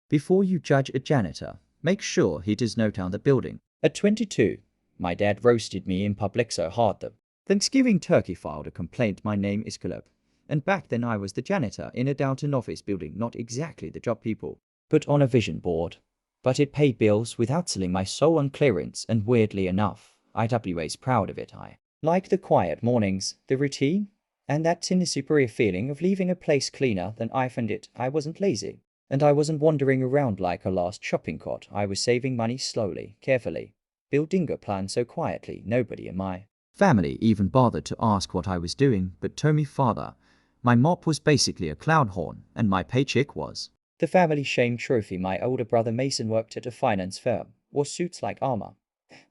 Before you judge a janitor, make sure he does note down the building. At 22, my dad roasted me in public so hard that Thanksgiving turkey filed a complaint my name is Caleb. And back then I was the janitor in a downtown office building, not exactly the job people put on a vision board. But it paid bills without selling my soul on clearance, and weirdly enough, IWA's proud of it. I like the quiet mornings, the routine, and that tiny superior feeling of leaving a place cleaner than I found it. I wasn't lazy, and I wasn't wandering around like a lost shopping cart. I was saving money slowly, carefully, building a plan so quietly nobody in my family even bothered to ask what I was doing. But told me father, my mop was basically a clown horn, and my paycheck was the family shame trophy. My older brother Mason worked at a finance firm, wore suits like armor,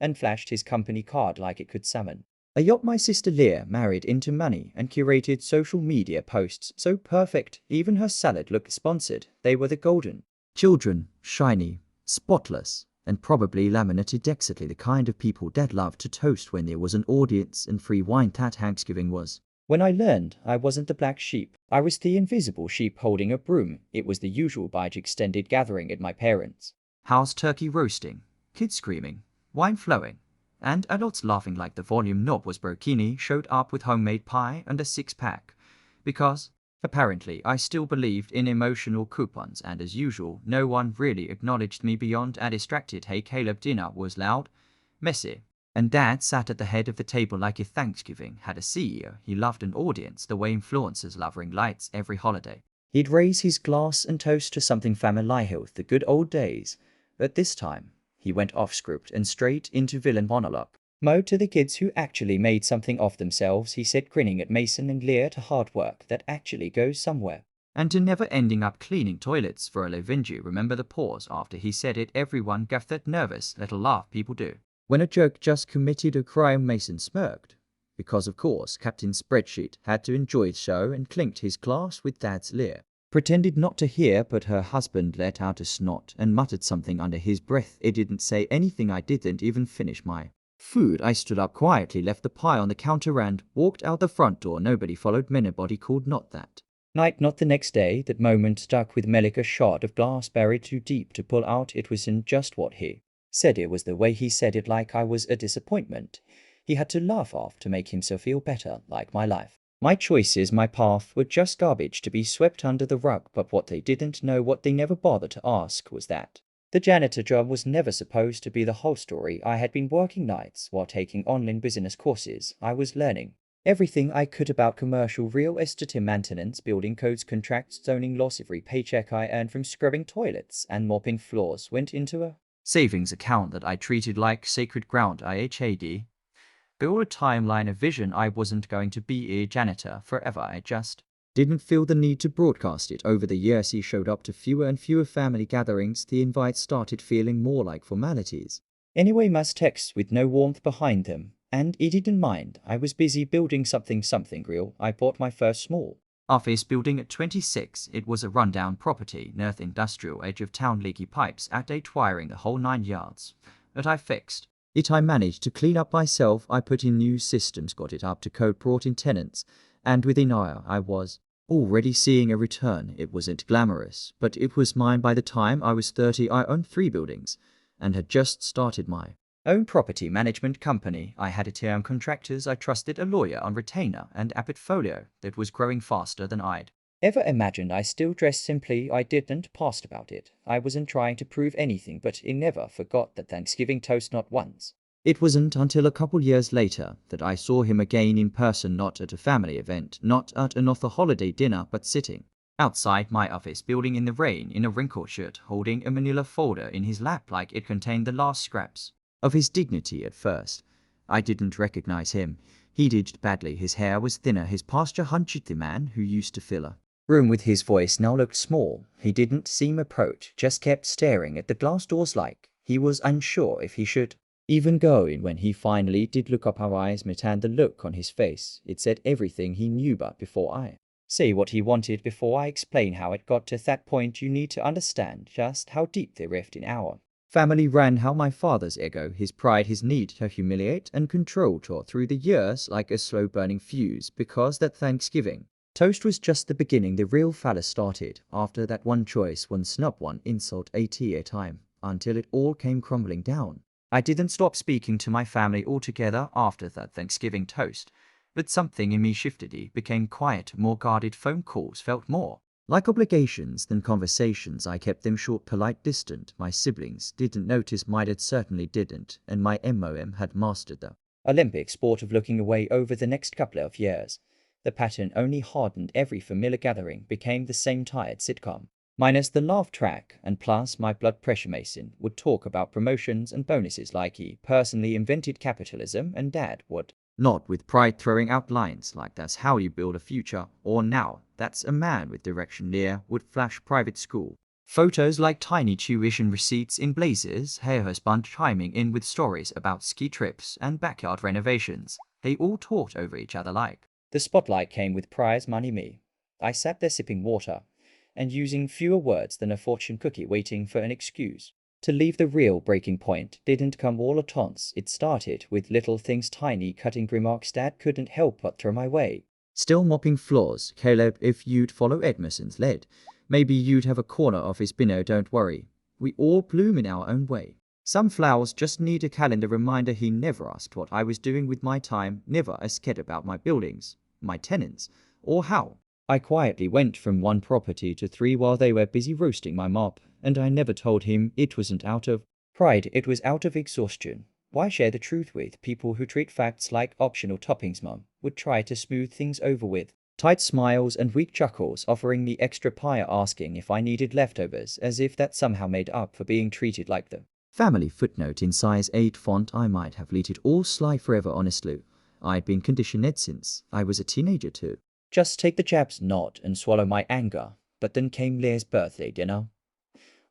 and flashed his company card like it could summon a yacht. My sister Leah married into money and curated social media posts so perfect, even her salad looked sponsored. They were the golden children, shiny, spotless, and probably laminated exactly the kind of people Dad loved to toast when there was an audience and free wine. That Thanksgiving was when I learned I wasn't the black sheep. I was the invisible sheep holding a broom. It was the usual large extended gathering at my parents' house, turkey roasting, kids screaming, wine flowing, and adults laughing like the volume knob was broken. Showed up with homemade pie and a six-pack, because apparently I still believed in emotional coupons, and as usual, no one really acknowledged me beyond a distracted "Hey Caleb." Dinner was loud, messy, and Dad sat at the head of the table like if Thanksgiving had a CEO. He loved an audience the way influencers love ring lights every holiday. He'd raise his glass and toast to something family health, the good old days. But this time, he went off script and straight into villain monologue mode to the kids who actually made something of themselves. He said, grinning at Mason and Leah, to hard work that actually goes somewhere, and to never ending up cleaning toilets for a living. Remember the pause after he said it? Everyone gave that nervous little laugh people do when a joke just committed a crime. Mason smirked, because of course Captain Spreadsheet had to enjoy the show, and clinked his glass with Dad's. Leah pretended not to hear, but her husband let out a snort and muttered something under his breath. I didn't say anything. I didn't even finish my food. I stood up quietly, left the pie on the counter, and walked out the front door. Nobody followed me. Nobody called. Not that night, not the next day. That moment stuck with Melik, a shot of glass buried too deep to pull out. It wasn't just what he said, it was the way he said it, like I was a disappointment he had to laugh off to make himself feel better, like my life, my choices, my path were just garbage to be swept under the rug. But what they didn't know, what they never bothered to ask, was that the janitor job was never supposed to be the whole story. I had been working nights while taking online business courses. I was learning everything I could about commercial real estate, maintenance, building codes, contracts, zoning laws. Every paycheck I earned from scrubbing toilets and mopping floors went into a savings account that I treated like sacred ground. I had built a timeline, a vision. I wasn't going to be a janitor forever. I just didn't feel the need to broadcast it. Over the years, he showed up to fewer and fewer family gatherings. The invites started feeling more like formalities. Anyway, mass texts with no warmth behind them. And he didn't mind. I was busy building something real. I bought my first small office building at 26. It was a rundown property, North Industrial, edge of town, leaky pipes, outdated wiring, the whole 9 yards. But I fixed it. I managed to clean up myself. I put in new systems, got it up to code, brought in tenants, and within a year I was already seeing a return. It wasn't glamorous, but it was mine. By the time I was 30, I owned 3 buildings and had just started my own property management company. I had a term contractors I trusted, a lawyer on retainer, and a portfolio that was growing faster than I'd ever imagined. I still dressed simply. I didn't post about it. I wasn't trying to prove anything, but I never forgot that Thanksgiving toast, not once. It wasn't until a couple years later that I saw him again in person, not at a family event, not at an author holiday dinner, but sitting outside my office building in the rain, in a wrinkled shirt, holding a manila folder in his lap like it contained the last scraps of his dignity. At first, I didn't recognize him. He'd aged badly. His hair was thinner, his posture hunched. The man who used to fill a room with his voice now looked small. He didn't seem approached, just kept staring at the glass doors like he was unsure if he should even go in. When he finally did look up, our eyes met, and the look on his face, it said everything he knew. But before I say what he wanted, before I explain how it got to that point, you need to understand just how deep the rift in our family ran, how my father's ego, his pride, his need to humiliate and control tore through the years like a slow burning fuse. Because that Thanksgiving Toast was just the beginning. The real phallus started, after that one choice, one snub, one insult at a time, until it all came crumbling down. I didn't stop speaking to my family altogether after that Thanksgiving toast, but something in me shifted. It became quiet, more guarded. Phone calls felt more like obligations than conversations. I kept them short, polite, distant. My siblings didn't notice, my dad certainly didn't, and my mom had mastered the Olympic sport of looking away. Over the next couple of years, the pattern only hardened. Every familiar gathering became the same tired sitcom, minus the laugh track, and plus my blood pressure. Mason would talk about promotions and bonuses like he personally invented capitalism, and Dad would nod with pride, throwing out lines like "that's how you build a future," or "now that's a man with direction." Leah would flash private school photos like tiny tuition receipts in blazers, her husband chiming in with stories about ski trips and backyard renovations. They all talked over each other like the spotlight came with prize money. Me, I sat there sipping water and using fewer words than a fortune cookie, waiting for an excuse to leave. The real breaking point didn't come all at once. It started with little things, tiny cutting remarks Dad couldn't help but throw my way. Still mopping floors, "Caleb, if you'd follow Edmerson's lead, maybe you'd have a corner of his binno. Don't worry, we all bloom in our own way. Some flowers just need a calendar reminder." He never asked what I was doing with my time, never asked about my buildings, my tenants, or how I quietly went from one property to three while they were busy roasting my mop. And I never told him. It wasn't out of pride, it was out of exhaustion. Why share the truth with people who treat facts like optional toppings? Mom would try to smooth things over with tight smiles and weak chuckles, offering me extra pie, asking if I needed leftovers, as if that somehow made up for being treated like the family footnote in size 8 font. I might have let it all slide forever. Honestly, I'd been conditioned since I was a teenager to just take the jabs, nod, and swallow my anger. But then came Leah's birthday dinner,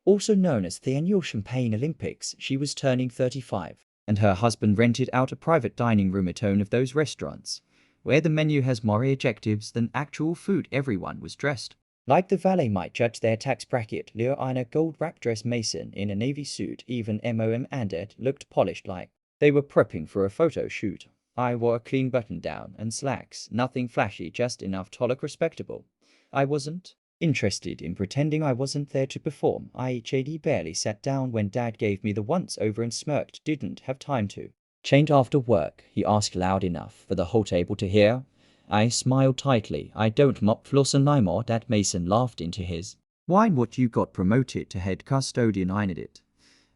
also known as the annual Champagne Olympics. She was turning 35, and her husband rented out a private dining room at one of those restaurants where the menu has more adjectives than actual food. Everyone was dressed like the valet might judge their tax bracket. Leah in a gold wrap dress, Mason in a navy suit. Even Mom and Dad looked polished, like they were prepping for a photo shoot. I wore a clean button down and slacks, nothing flashy, just enough to look respectable. I wasn't interested in pretending I wasn't there to perform. JD barely sat down when Dad gave me the once over and smirked. Didn't have time to change after work, he asked loud enough for the whole table to hear. I smiled tightly. I don't mop floors anymore. Dad. Mason laughed into his wine. What, you got promoted to head custodian? I did it.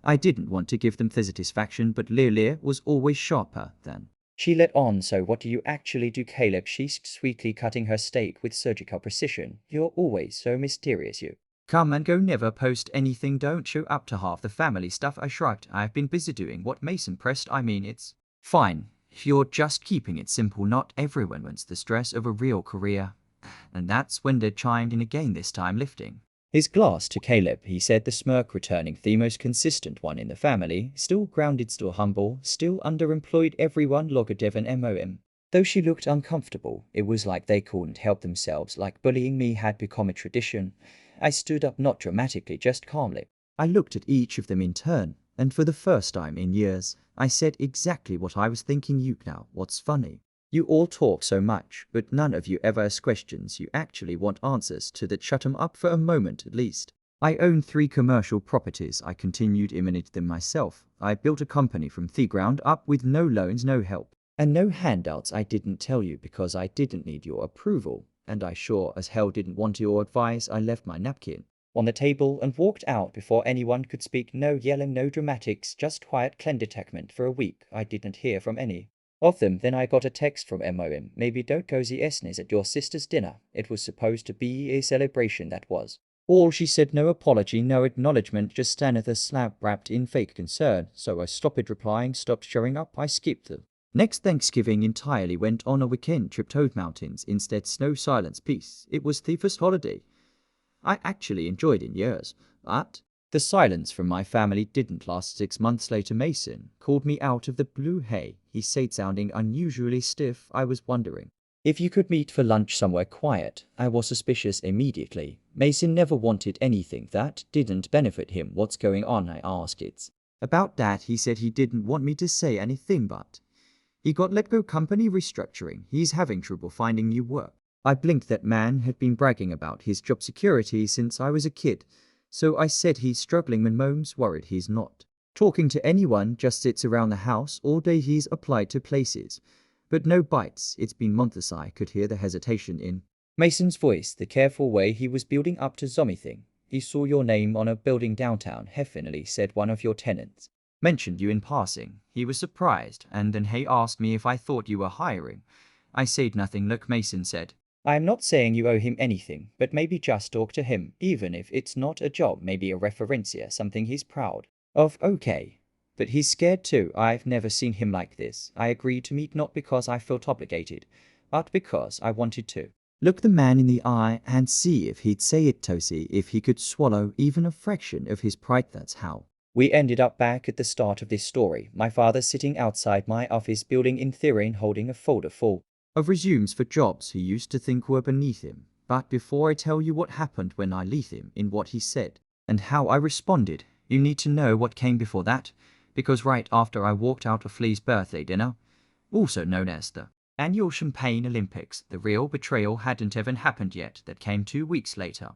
I didn't want to give them the satisfaction, but Leah was always sharper than she let on. So what do you actually do, Caleb? She asked sweetly, cutting her steak with surgical precision. You're always so mysterious. You come and go, never post anything, don't show up to half the family stuff. I shrugged. I've been busy doing what. Mason pressed. I mean, it's fine if you're just keeping it simple. Not everyone wants the stress of a real career. And that's when Dad chimed in again, this time lifting his glass to Caleb. He said, the smirk returning, the most consistent one in the family. Still grounded, still humble, still underemployed. Everyone looked at Devon Mom. Though she looked uncomfortable, it was like they couldn't help themselves, like bullying me had become a tradition. I stood up, not dramatically, just calmly. I looked at each of them in turn, and for the first time in years, I said exactly what I was thinking. You now, what's funny? You all talk so much, but none of you ever ask questions you actually want answers to. That shut 'em up for a moment at least. I own 3 commercial properties. I continued, imminent them myself. I built a company from the ground up with no loans, no help, and no handouts. I didn't tell you because I didn't need your approval, and I sure as hell didn't want your advice. I left my napkin on the table and walked out before anyone could speak. No yelling, no dramatics, just quiet clean detachment. For a week I didn't hear from any of them. Then I got a text from Mom. Maybe don't go the Esnes at your sister's dinner. It was supposed to be a celebration, that was all she said. No apology, no acknowledgement, just another slap wrapped in fake concern. So I stopped replying, stopped showing up. I skipped the next Thanksgiving entirely, went on a weekend trip to mountains instead. Snow, silence, peace. It was the first holiday I actually enjoyed in years. But the silence from my family didn't last. 6 months later, Mason called me out of the blue. Hey, he said, sounding unusually stiff. I was wondering if you could meet for lunch somewhere quiet. I was suspicious immediately. Mason never wanted anything that didn't benefit him. What's going on? I asked. It's about that. He said he didn't want me to say anything, but he got let go. Company restructuring. He's having trouble finding new work. I blinked. That man had been bragging about his job security since I was a kid, so I said he's struggling when mom's worried he's not talking to anyone, just sits around the house all day. He's applied to places, but no bites. It's been months. I could hear the hesitation in Mason's voice, the careful way he was building up to something. He saw your name on a building downtown, definitely said one of your tenants. Mentioned you in passing. He was surprised, and then he asked me if I thought you were hiring. I said nothing. Look, Mason said, I am not saying you owe him anything, but maybe just talk to him, even if it's not a job, maybe a referencia, something he's proud of. Okay. But he's scared too. I've never seen him like this. I agreed to meet not because I felt obligated, but because I wanted to look the man in the eye and see if he'd say it, Tosi, if he could swallow even a fraction of his pride. That's how we ended up back at the start of this story. My father sitting outside my office building in Thirine, holding a folder full of resumes for jobs he used to think were beneath him. But before I tell you what happened when I leave him in what he said and how I responded, you need to know what came before that, because right after I walked out of Lee's birthday dinner, also known as the annual Champagne Olympics, the real betrayal hadn't even happened yet. That came 2 weeks later,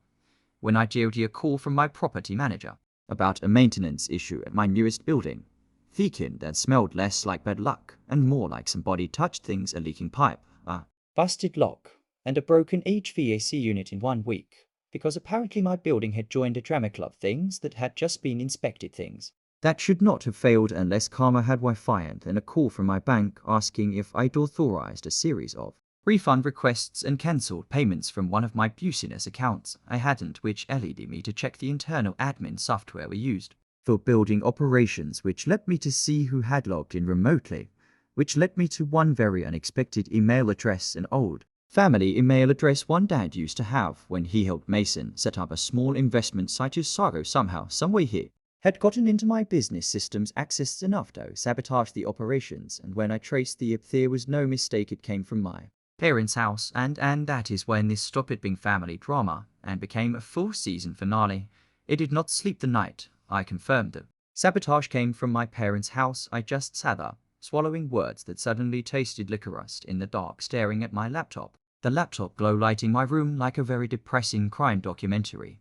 when I did a call from my property manager about a maintenance issue at my newest building. Thinking that smelled less like bad luck and more like somebody touched things, a leaking pipe, a busted lock, and a broken HVAC unit in 1 week, because apparently my building had joined a drama club, things that had just been inspected, things that should not have failed unless karma had Wi-Fi, and then a call from my bank asking if I'd authorized a series of refund requests and cancelled payments from one of my business accounts I hadn't, which led me to check the internal admin software we used for building operations, which led me to see who had logged in remotely, which led me to one very unexpected email address, an old family email address one dad used to have when he helped Mason set up a small investment site. Sago somehow, someway he had gotten into my business systems access enough to sabotage the operations, and when I traced the IP, there was no mistake. It came from my parents' house, and that is when this stopped being family drama and became a full season finale. It did not sleep the night. I confirmed the sabotage came from my parents' house. I just sat there, swallowing words that suddenly tasted licorice in the dark, staring at my laptop. The laptop glow lighting my room like a very depressing crime documentary.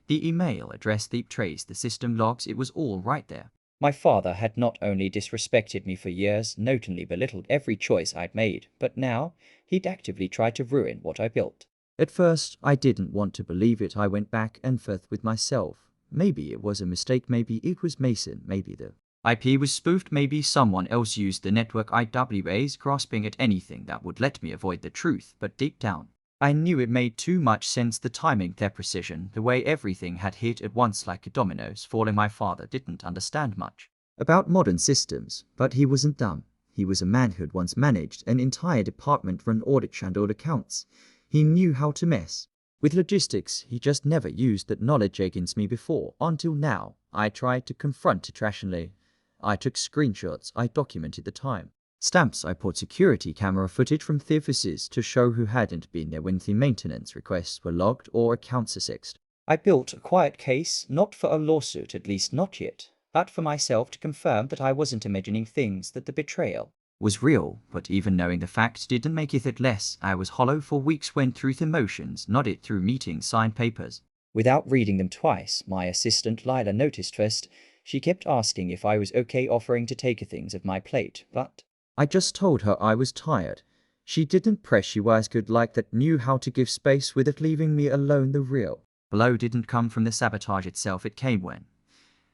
The email address, the trace, the system logs, it was all right there. My father had not only disrespected me for years, notably belittled every choice I'd made, but now he'd actively tried to ruin what I built. At first, I didn't want to believe it. I went back and forth with myself. Maybe it was a mistake, maybe it was Mason, maybe the IP was spoofed, maybe someone else used the network. IWAs grasping at anything that would let me avoid the truth, but deep down, I knew it made too much sense. The timing, their precision, the way everything had hit at once like dominoes falling. My father didn't understand much about modern systems, but he wasn't dumb. He was a man who'd once managed an entire department run audit and old accounts. He knew how to mess with logistics. He just never used that knowledge against me before, until now. I tried to confront it rationally. I took screenshots, I documented the time stamps, I put security camera footage from the offices to show who hadn't been there when the maintenance requests were logged or accounts assessed. I built a quiet case, not for a lawsuit, at least not yet, but for myself to confirm that I wasn't imagining things, that the betrayal was real. But even knowing the fact didn't make it less. I was hollow for weeks, went through the motions, nodded through meetings, signed papers without reading them twice. My assistant Lila noticed first. She kept asking if I was okay offering to take things off my plate, but I just told her I was tired. She didn't press. She was good like that, knew how to give space without leaving me alone. The real blow didn't come from the sabotage itself. It came when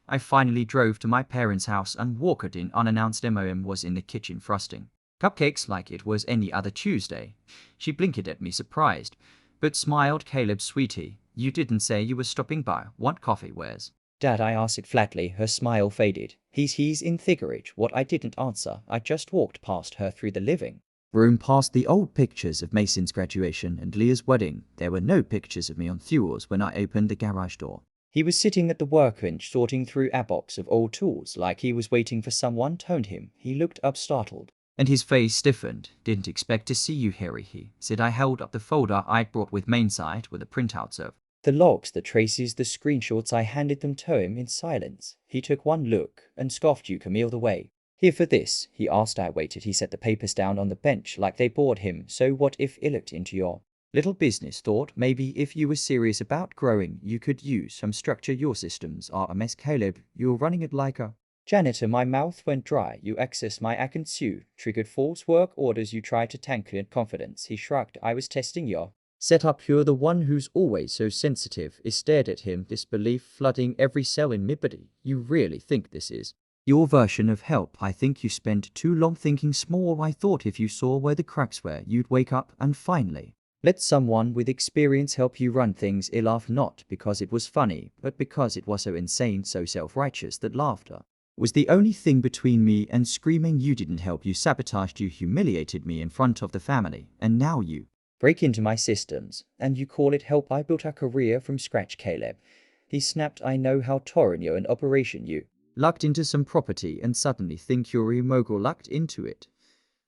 I finally drove to my parents' house and walked in unannounced. MOM was in the kitchen frosting cupcakes like it was any other Tuesday. She blinked at me surprised, but smiled. Caleb, sweetie, you didn't say you were stopping by. Want coffee? Where's Dad? I asked it flatly. Her smile faded. He's in Thiggeridge. What? I didn't answer. I just walked past her through the living room, past the old pictures of Mason's graduation and Leah's wedding. There were no pictures of me on fuels when I opened the garage door. He was sitting at the workbench sorting through a box of old tools like he was waiting for someone. Toned him. He looked up startled, and his face stiffened. Didn't expect to see you, Harry, he said. I held up the folder I'd brought with Mainside with the printouts of the logs, the traces, the screenshots. I handed them to him in silence. He took one look and scoffed. You Camille the way here for this? He asked. I waited. He set the papers down on the bench like they bored him. So what if I looked into your Little business thought maybe if you were serious about growing, you could use some structure. Your systems are a mess, Caleb. You're running it like a janitor. My mouth went dry. You access my account, you triggered false work orders. You tried to tank in confidence. He shrugged. I was testing your setup. You're the one who's always so sensitive. I stared at him, disbelief flooding every cell in me. But you really think this is your version of help? I think you spent too long thinking small. I thought if you saw where the cracks were, you'd wake up and finally let someone with experience help you run things. I laughed, not because it was funny, but because it was so insane, so self-righteous that laughter was the only thing between me and screaming. You didn't help. You sabotaged. You humiliated me in front of the family. And now you break into my systems, and you call it help? I built a career from scratch, Caleb. He snapped. I know how Torino and Operation You lucked into some property and suddenly think you're a mogul. Lucked into it,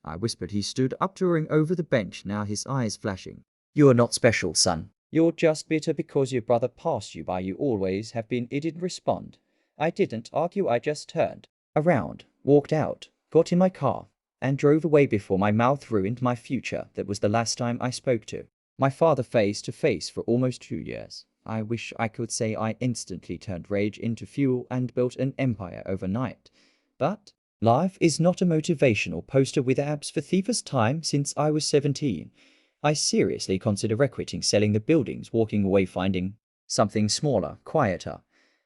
I whispered. He stood up, towering over the bench, now his eyes flashing. You're not special, son. You're just bitter because your brother passed you by. You always have been. I didn't respond. I didn't argue. I just turned around, walked out, got in my car, and drove away before my mouth ruined my future. That was the last time I spoke to my father face to face for almost 2 years. I wish I could say I instantly turned rage into fuel and built an empire overnight. But life is not a motivational poster with abs. For the first time since I was 17, I seriously consider quitting, selling the buildings, walking away, finding something smaller, quieter,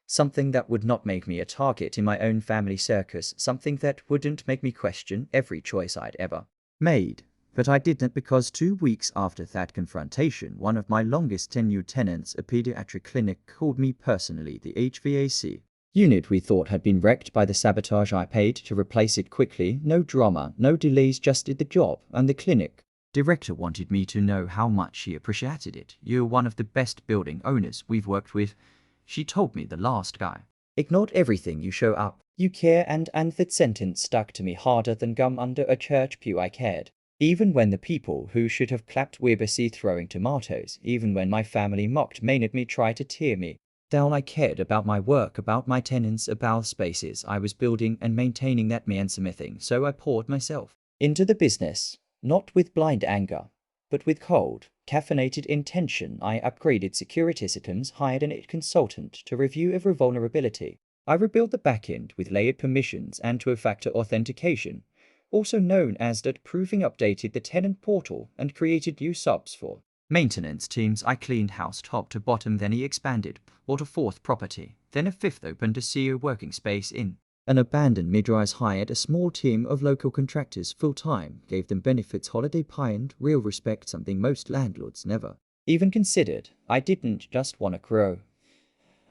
something that would not make me a target in my own family circus, something that wouldn't make me question every choice I'd ever made. But I didn't, because 2 weeks after that confrontation, one of my longest tenured tenants, a pediatric clinic, called me personally. The HVAC unit we thought had been wrecked by the sabotage. I paid to replace it quickly. No drama, no delays, just did the job. And the clinic director wanted me to know how much she appreciated it. You're one of the best building owners we've worked with, she told me. The last guy ignored everything. You show up, you care, and that sentence stuck to me harder than gum under a church pew. I cared. Even when the people who should have clapped were busy throwing tomatoes, even when my family mocked, made at me, tried to tear me down. I cared about my work, about my tenants, about spaces I was building and maintaining. That meant something, so I poured myself into the business, not with blind anger, but with cold, caffeinated intention. I upgraded security systems, hired an IT consultant to review every vulnerability. I rebuilt the backend with layered permissions and two-factor authentication, also known as that, proving, updated the tenant portal, and created new subs for maintenance teams. I cleaned house top to bottom, then he expanded, bought a 4th property, then a 5th, opened a CEO working space in an abandoned mid-rise, hired a small team of local contractors full-time, gave them benefits, holiday pie, and real respect, something most landlords never even considered. I didn't just want to grow.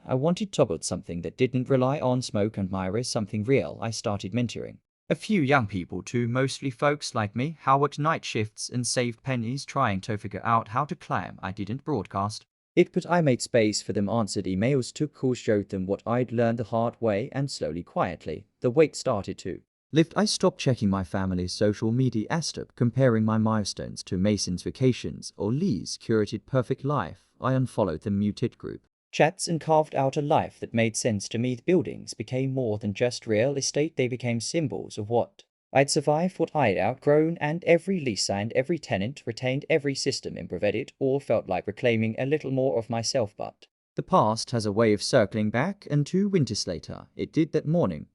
I wanted to build something that didn't rely on smoke and mirrors, something real. I started mentoring a few young people too, mostly folks like me, how worked night shifts and saved pennies trying to figure out how to climb. I didn't broadcast it, but I made space for them, answered emails, took calls, showed them what I'd learned the hard way, and slowly, quietly, the weight started to lift. I stopped checking my family's social media, stopped comparing my milestones to Mason's vacations or Lee's curated perfect life. I unfollowed the muted group chats and carved out a life that made sense to me. The buildings became more than just real estate. They became symbols of what I'd survived, what I'd outgrown, and every lease signed, every tenant retained, every system improved. It all felt like reclaiming a little more of myself. But the past has a way of circling back, and 2 winters later, it did. That morning,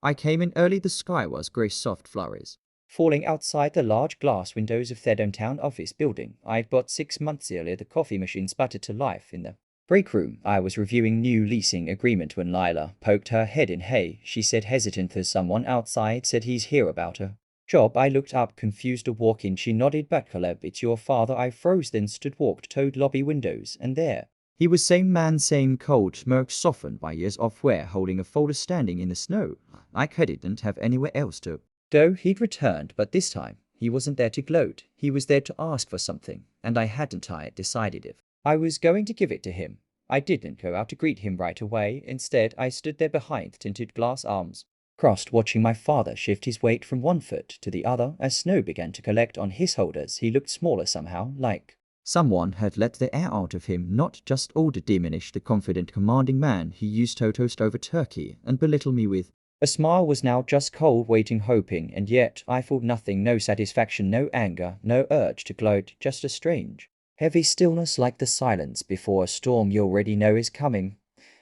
I came in early. The sky was grey, soft flurries falling outside the large glass windows of their downtown office building I'd bought 6 months earlier. The coffee machine sputtered to life in the break room. I was reviewing new leasing agreement when Lila poked her head in. Hey, she said, hesitant as someone outside said he's here about her job. I looked up, confused. To walk in, she nodded back. Caleb, it's your father. I froze, then stood, walked toward lobby windows, and there he was. Same man, same cold smirk softened by years of wear, holding a folder, standing in the snow. I didn't have anywhere else to go. He'd returned, but this time he wasn't there to gloat. He was there to ask for something, and I hadn't yet decided if I was going to give it to him. I didn't go out to greet him right away. Instead, I stood there behind tinted glass, arms crossed, watching my father shift his weight from one foot to the other as snow began to collect on his shoulders. He looked smaller somehow, like someone had let the air out of him, not just older, diminished. The confident, commanding man who used to toast over turkey and belittle me with a smile was now just cold, waiting, hoping, and yet I felt nothing, no satisfaction, no anger, no urge to gloat, just a strange Heavy stillness like the silence before a storm you already know is coming.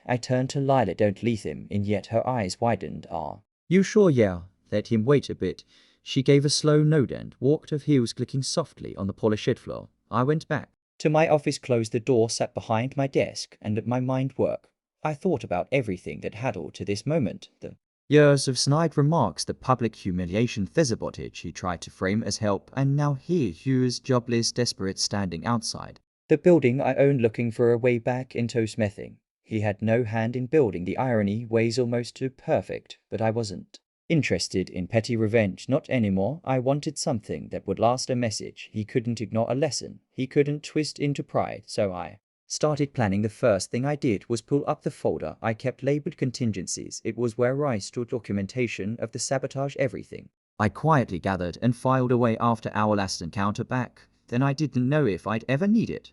I turned to Lila. Don't leave him in yet. Her eyes widened. Ah. You sure? Yeah. Let him wait a bit. She gave a slow nod and walked, her heels clicking softly on the polished floor. I went back to my office, closed the door, sat behind my desk, and let my mind work. I thought about everything that had led to this moment. The years of snide remarks, the public humiliation, the sabotage he tried to frame as help, and now here he was, jobless, desperate, standing outside the building I owned, looking for a way back into smithing. He had no hand in building. The irony weighs almost too perfect, but I wasn't interested in petty revenge, not anymore. I wanted something that would last, a message. He couldn't ignore, a lesson he couldn't twist into pride, so I started planning. The first thing I did was pull up the folder I kept labeled contingencies. It was where I stored documentation of the sabotage, everything I quietly gathered and filed away after our last encounter back then. I didn't know if I'd ever need it,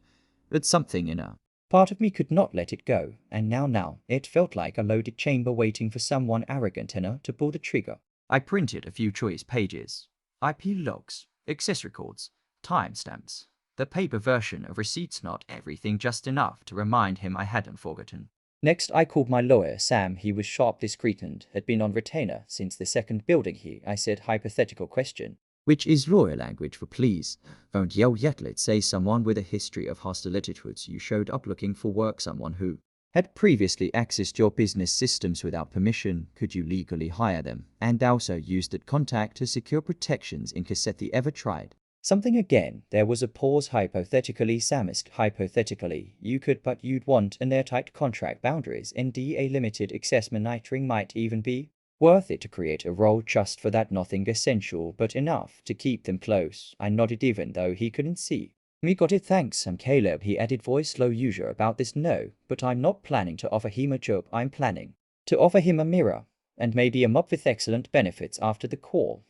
but something in a part of me could not let it go, and now it felt like a loaded chamber waiting for someone arrogant enough to pull the trigger. I printed a few choice pages. IP logs, access records, timestamps, the paper version of receipts, not everything, just enough to remind him I hadn't forgotten. Next, I called my lawyer, Sam. He was sharp, discreet, and had been on retainer since the second building. I said, hypothetical question, which is lawyer language for please don't yell yet. Let's say someone with a history of hostile attitudes. You showed up looking for work, someone who had previously accessed your business systems without permission. Could you legally hire them and also use that contact to secure protections in case they ever tried something again? There was a pause. Hypothetically, Sam asked. Hypothetically, you could, but you'd want an airtight contract, boundaries, and a limited access monitoring. Might even be worth it to create a role just for that. Nothing essential, but enough to keep them close. I nodded even though he couldn't see me. Got it, thanks. Caleb, he added, voice low. Usual about this? No, but I'm not planning to offer him a job. I'm planning to offer him a mirror and maybe a mop with excellent benefits after the call.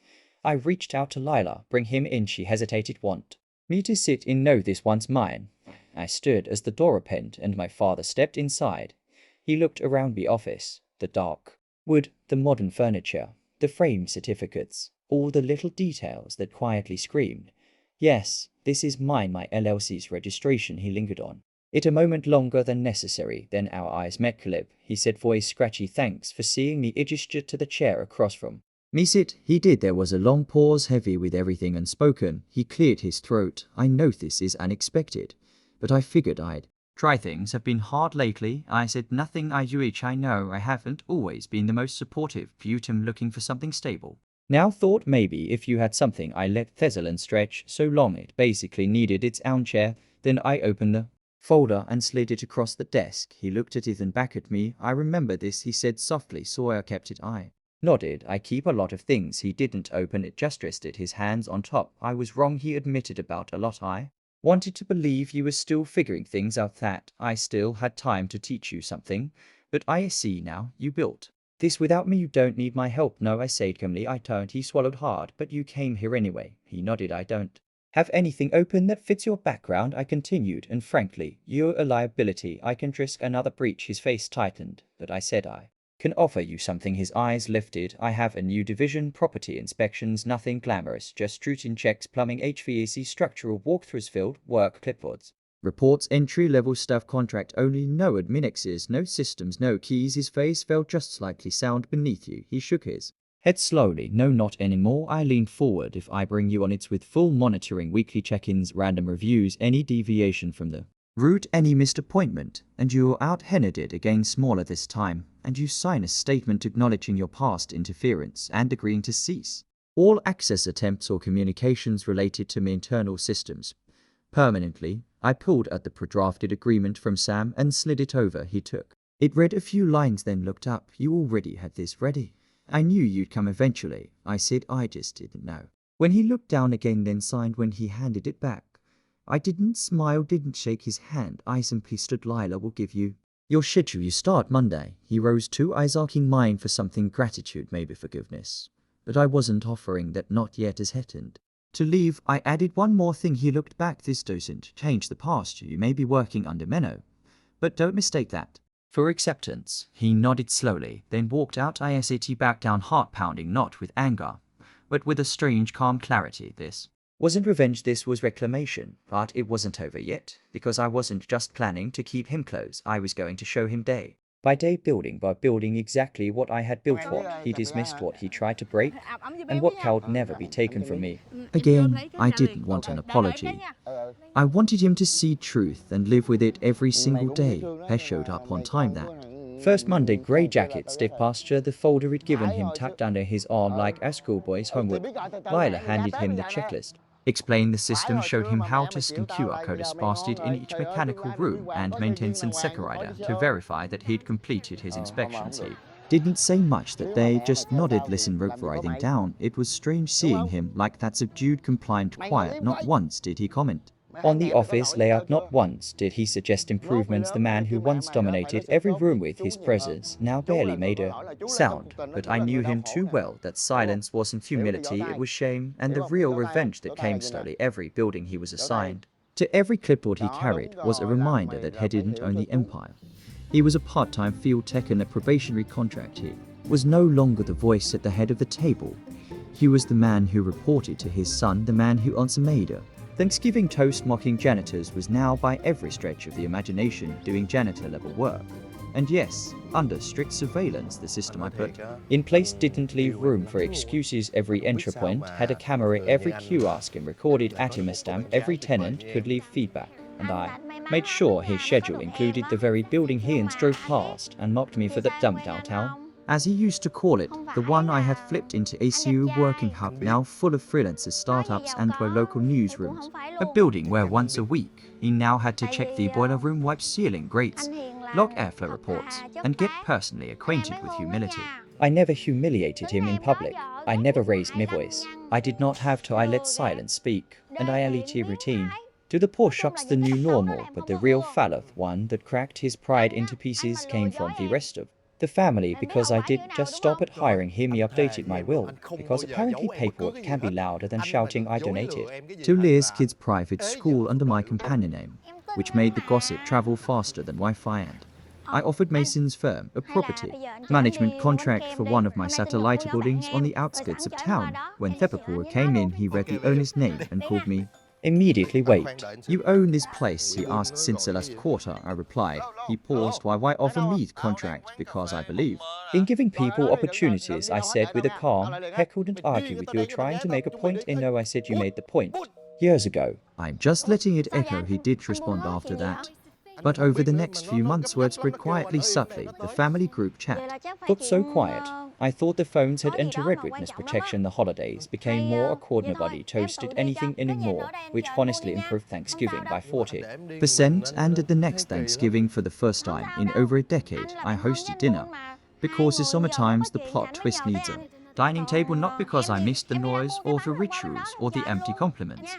I reached out to Lila. Bring him in. She hesitated. Want me to sit in? No, this one's mine. I stood as the door opened and my father stepped inside. He looked around the office, the dark wood, the modern furniture, the framed certificates, all the little details that quietly screamed, yes, this is mine, my LLC's registration. He lingered on it a moment longer than necessary, then our eyes met. Caleb, he said, voice scratchy, thanks for seeing me. He gestured to the chair across from me. Sit. He did. There was a long pause, heavy with everything unspoken. He cleared his throat. I know this is unexpected, but I figured I'd try. Things have been hard lately. I said, nothing I do. I know I haven't always been the most supportive. Viewed him, looking for something stable. Now thought maybe if you had something. I let Thessalon stretch so long it basically needed its own chair. Then I opened the folder and slid it across the desk. He looked at it and back at me. I remember this, he said softly, so I kept it. I nodded. I keep a lot of things. He didn't open it, just rested his hands on top. I was wrong, he admitted, about a lot. I wanted to believe you were still figuring things out, that I still had time to teach you something, but I see now you built this without me. You don't need my help. No, I said calmly. I don't. He swallowed hard. But you came here anyway. He nodded. I don't have anything open that fits your background, I continued, and frankly, you're a liability. I can risk another breach. His face tightened, but I said I can offer you something. His eyes lifted. I have a new division, property inspections, nothing glamorous, just routine checks, plumbing, HVAC, structural walkthroughs, field work, clipboards, reports, entry-level stuff, contract only, no admin access, no systems, no keys. His face fell just slightly. Sound beneath you. He shook his head slowly. No, not anymore. I leaned forward. If I bring you on, it's with full monitoring, weekly check-ins, random reviews, any deviation from the route, any missed appointment, and you're out-handed again, smaller this time, and you sign a statement acknowledging your past interference and agreeing to cease all access attempts or communications related to my internal systems permanently. I pulled at the pre-drafted agreement from Sam and slid it over. He took it, read a few lines, then looked up. You already had this ready. I knew you'd come eventually, I said. I just didn't know when. He looked down again, then signed when he handed it back. I didn't smile, didn't shake his hand. I simply stood. Lila will give you your schedule. You start Monday. He rose, two eyes arcing mine for something, gratitude, maybe forgiveness. But I wasn't offering that, not yet. As hesitant to leave, I added one more thing. He looked back. This doesn't change the past. You may be working under Menno, but don't mistake that for acceptance. He nodded slowly, then walked out. I sat back down, heart pounding, not with anger, but with a strange calm clarity. This Wasn't revenge, this was reclamation, but it wasn't over yet, because I wasn't just planning to keep him close, I was going to show him day. By day, building by building exactly what I had built, what he dismissed, what he tried to break, and what could never be taken from me. Again, I didn't want an apology. I wanted him to see truth and live with it every single day. He showed up on time that first Monday, grey jacket, stiff posture, the folder he'd given him tucked under his arm like a schoolboy's homework. Lila handed him the checklist, explained the system, showed him how to scan QR code pasted in each mechanical room, and maintained some Securida to verify that he'd completed his inspections. He didn't say much that day, just nodded, listen, wrote writing down. It was strange seeing him like that, subdued, compliant, quiet. Not once did he comment on the office layout, not once did he suggest improvements. The man who once dominated every room with his presence now barely made a sound, but I knew him too well that silence wasn't humility, it was shame, and the real revenge that came slowly. Every building he was assigned to, every clipboard he carried, was a reminder that he didn't own the empire. He was a part-time field tech in a probationary contract. He was no longer the voice at the head of the table. He was the man who reported to his son, the man who made a Thanksgiving toast mocking janitors, was now by every stretch of the imagination doing janitor-level work. And yes, under strict surveillance, the system I put in place didn't leave room for excuses. Every entry point had a camera, every kiosk and recorded at him a stamp, every tenant could leave feedback, and I made sure his schedule included the very building he drove past and mocked me for that dumb downtown, as he used to call it, the one I had flipped into a CU working hub, now full of freelancers, startups and local newsrooms. A building where once a week, he now had to check the boiler room, wipe ceiling grates, log airflow reports, and get personally acquainted with humility. I never humiliated him in public. I never raised my voice. I did not have to. I let silence speak, and I let routine. To the poor shocks the new normal, but the real Falloth one that cracked his pride into pieces came from the rest of the family, because I didn't just stop at hiring him. He updated my will, because apparently paperwork can be louder than shouting I donated to Leah's kids' private school under my companion name, which made the gossip travel faster than Wi-Fi, and I offered Mason's firm a property management contract for one of my satellite buildings on the outskirts of town. When Thepapur came in, he read the owner's name and called me immediately. Wait, you own this place? He asked. Since the last quarter, I replied. He paused. Why offer me the contract? Because I believe in giving people opportunities, I said with a calm. He couldn't argue with you trying to make a point. And no, I said you made the point years ago. I'm just letting it echo. He did respond after that. But over the next few months, word spread quietly, subtly. The family group chat got so quiet, I thought the phones had entered witness protection. The holidays became more awkward. Nobody toasted anything anymore, which honestly improved Thanksgiving by 40%. And at the next Thanksgiving, for the first time in over a decade, I hosted dinner. Because sometimes the plot twist needs a dining table, not because I missed the noise or the rituals or the empty compliments,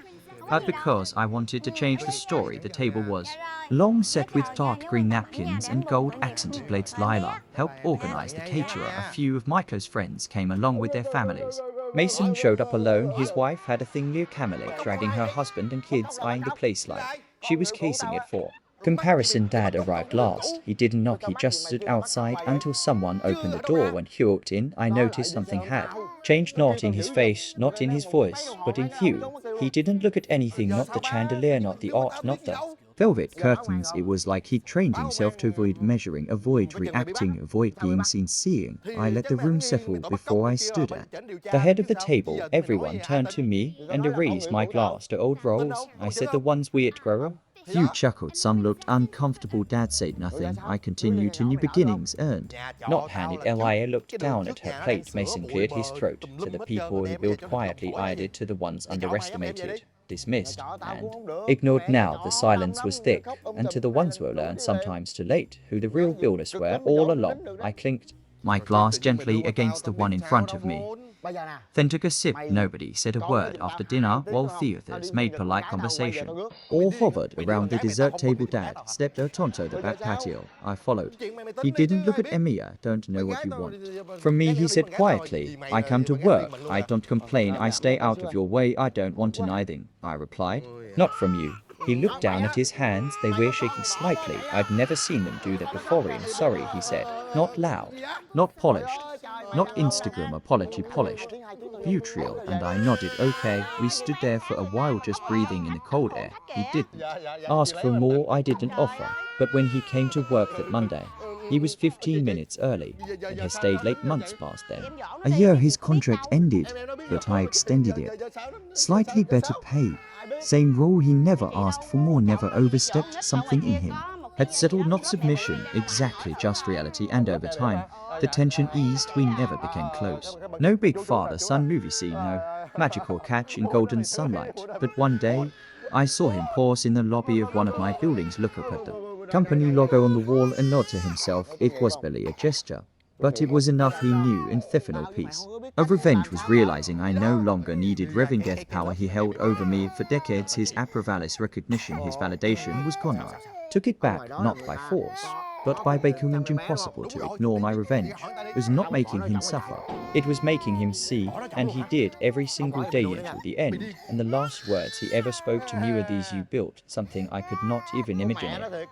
but because I wanted to change the story. The table was long, set with dark green napkins and gold accented plates. Lila helped organize the caterer. A few of my close friends came along with their families. Mason showed up alone. His wife had a thing near Camelot, dragging her husband and kids, eyeing the place like she was casing it for comparison. Dad arrived last. He didn't knock, he just stood outside until someone opened the door. When he walked in, I noticed something had changed, not in his face, not in his voice, but in hue. He didn't look at anything, not the chandelier, not the art, not the velvet curtains. It was like he'd trained himself to avoid measuring, avoid reacting, avoid being seen. Seeing, I let the room settle before I stood at the head of the table. Everyone turned to me and I raised my glass to old rolls. I said, the ones we ate, grower. Few chuckled, some looked uncomfortable. Dad said nothing. I continued to new beginnings, earned, not handed. Lia looked down at her plate. Mason cleared his throat. To the people who built quietly, I did. To the ones underestimated, dismissed, and ignored, now the silence was thick. And to the ones who learned, sometimes too late, who the real builders were all along, I clinked my glass gently against the one in front of me, then took a sip. Nobody said a word after dinner, while the others made polite conversation. All hovered around the dessert table. Dad stepped out onto the back patio. I followed. He didn't look at Emiya. Don't know what you want from me, he said quietly. I come to work. I don't complain. I stay out of your way. I don't want anything, I replied. Not from you. He looked down at his hands. They were shaking slightly. I'd never seen them do that before. I'm sorry, he said. Not loud, not polished, not Instagram apology polished. Butriel, and I nodded okay. We stood there for a while just breathing in the cold air. He didn't ask for more, I didn't offer. But when he came to work that Monday, he was 15 minutes early and has stayed late months past then. A year his contract ended, but I extended it. Slightly better pay. Same role, he never asked for more, never overstepped something in him. Had settled, not submission, exactly, just reality, and over time, the tension eased, we never became close. No big father-son movie scene, no magical catch in golden sunlight, but one day, I saw him pause in the lobby of one of my buildings, look up at the company logo on the wall and nod to himself. It was barely a gesture, but it was enough. He knew in Thiffinal peace of revenge was realizing I no longer needed Revengeth power he held over me for decades. His Aprovalis recognition, his validation was gone now. Took it back, not by force, but by making it impossible to ignore my revenge. It was not making him suffer. It was making him see, and he did every single day until the end. And the last words he ever spoke to me were these: "You built something I could not even imagine."